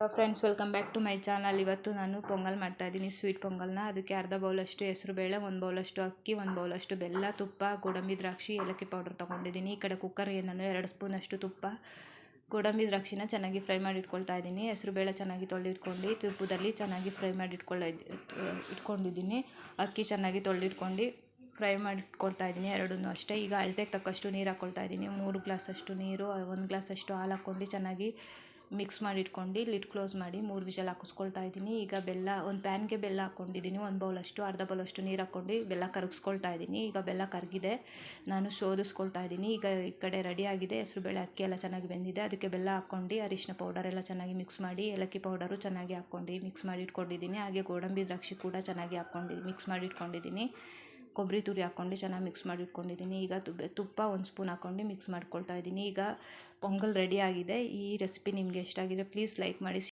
Friends, welcome back to my channel. ಇವತ್ತು ನಾನು ಪೊಂಗಲ್ ಮಾಡ್ತಾಯಿದ್ದೀನಿ, ಸ್ವೀಟ್ ಪೊಂಗಲ್ನ. ಅದಕ್ಕೆ ಅರ್ಧ ಬೌಲಷ್ಟು ಹೆಸರುಬೇಳೆ, 1 ಬೌಲಷ್ಟು ಅಕ್ಕಿ, 1 ಬೌಲಷ್ಟು ಬೆಲ್ಲ, ತುಪ್ಪ, ಗೋಡಂಬಿ ದ್ರಾಕ್ಷಿ, ಏಲಕ್ಕಿ ಪೌಡರ್ ತೊಗೊಂಡಿದ್ದೀನಿ. ಈ ಕಡೆ ಕುಕ್ಕರ್ಗೆ ನಾನು 2 ಸ್ಪೂನಷ್ಟು ತುಪ್ಪ, ಗೋಡಂಬಿ ದ್ರಾಕ್ಷಿನ ಚೆನ್ನಾಗಿ ಫ್ರೈ ಮಾಡಿ ಇಟ್ಕೊಳ್ತಾ ಇದ್ದೀನಿ. ಹೆಸರುಬೇಳೆ ಚೆನ್ನಾಗಿ ತೊಳೆದಿಟ್ಕೊಂಡು ತುಪ್ಪದಲ್ಲಿ ಚೆನ್ನಾಗಿ ಫ್ರೈ ಮಾಡಿ ಇಟ್ಕೊಂಡಿದ್ದೀನಿ. ಅಕ್ಕಿ ಚೆನ್ನಾಗಿ ತೊಳೆದಿಟ್ಕೊಂಡು ಫ್ರೈ ಮಾಡಿ ಇಟ್ಕೊಳ್ತಾ ಇದ್ದೀನಿ, ಎರಡನ್ನೂ ಅಷ್ಟೇ. ಈಗ ಅಳತೆಗೆ ತಕ್ಕಷ್ಟು ನೀರು ಹಾಕ್ಕೊಳ್ತಾ ಇದ್ದೀನಿ. 3 ಗ್ಲಾಸಷ್ಟು ನೀರು, 1 ಗ್ಲಾಸಷ್ಟು ಹಾಲು ಹಾಕ್ಕೊಂಡು ಚೆನ್ನಾಗಿ ಮಿಕ್ಸ್ ಮಾಡಿ ಇಟ್ಕೊಂಡು ಲಿಡ್ ಕ್ಲೋಸ್ ಮಾಡಿ 3 ವಿಷಲ್ ಹಾಕಿಸ್ಕೊಳ್ತಾ ಇದ್ದೀನಿ. ಈಗ ಬೆಲ್ಲ, ಒಂದು ಪ್ಯಾನ್ಗೆ ಬೆಲ್ಲ ಹಾಕ್ಕೊಂಡಿದ್ದೀನಿ. 1 ಬೌಲಷ್ಟು, ಅರ್ಧ ಬೌಲಷ್ಟು ನೀರು ಹಾಕ್ಕೊಂಡು ಬೆಲ್ಲ ಕರಗಿಸ್ಕೊಳ್ತಾ ಇದ್ದೀನಿ. ಈಗ ಬೆಲ್ಲ ಕರಗಿದೆ, ನಾನು ಶೋಧಿಸ್ಕೊಳ್ತಾ ಇದ್ದೀನಿ. ಈಗ ಈ ಕಡೆ ರೆಡಿ ಆಗಿದೆ. ಹೆಸರುಬೇಳೆ ಅಕ್ಕಿ ಎಲ್ಲ ಚೆನ್ನಾಗಿ ಬೆಂದಿದೆ. ಅದಕ್ಕೆ ಬೆಲ್ಲ ಹಾಕ್ಕೊಂಡು ಅರಿಶಿನ ಪೌಡರ್ ಎಲ್ಲ ಚೆನ್ನಾಗಿ ಮಿಕ್ಸ್ ಮಾಡಿ, ಏಲಕ್ಕಿ ಪೌಡರು ಚೆನ್ನಾಗಿ ಹಾಕ್ಕೊಂಡು ಮಿಕ್ಸ್ ಮಾಡಿ ಇಟ್ಕೊಂಡಿದ್ದೀನಿ. ಹಾಗೆ ಗೋಡಂಬಿ ದ್ರಾಕ್ಷಿ ಕೂಡ ಚೆನ್ನಾಗಿ ಹಾಕ್ಕೊಂಡು ಮಿಕ್ಸ್ ಮಾಡಿ ಇಟ್ಕೊಂಡಿದ್ದೀನಿ. ಕೊಬ್ಬರಿ ತುರಿ ಹಾಕ್ಕೊಂಡು ಚೆನ್ನಾಗಿ ಮಿಕ್ಸ್ ಮಾಡಿ ಇಟ್ಕೊಂಡಿದ್ದೀನಿ. ಈಗ ತುಪ್ಪ 1 ಸ್ಪೂನ್ ಹಾಕ್ಕೊಂಡು ಮಿಕ್ಸ್ ಮಾಡ್ಕೊಳ್ತಾ ಇದ್ದೀನಿ. ಈಗ ಪೊಂಗಲ್ ರೆಡಿ ಆಗಿದೆ. ಈ ರೆಸಿಪಿ ನಿಮಗೆ ಇಷ್ಟ ಆಗಿದ್ರೆ ಪ್ಲೀಸ್ ಲೈಕ್ ಮಾಡಿ.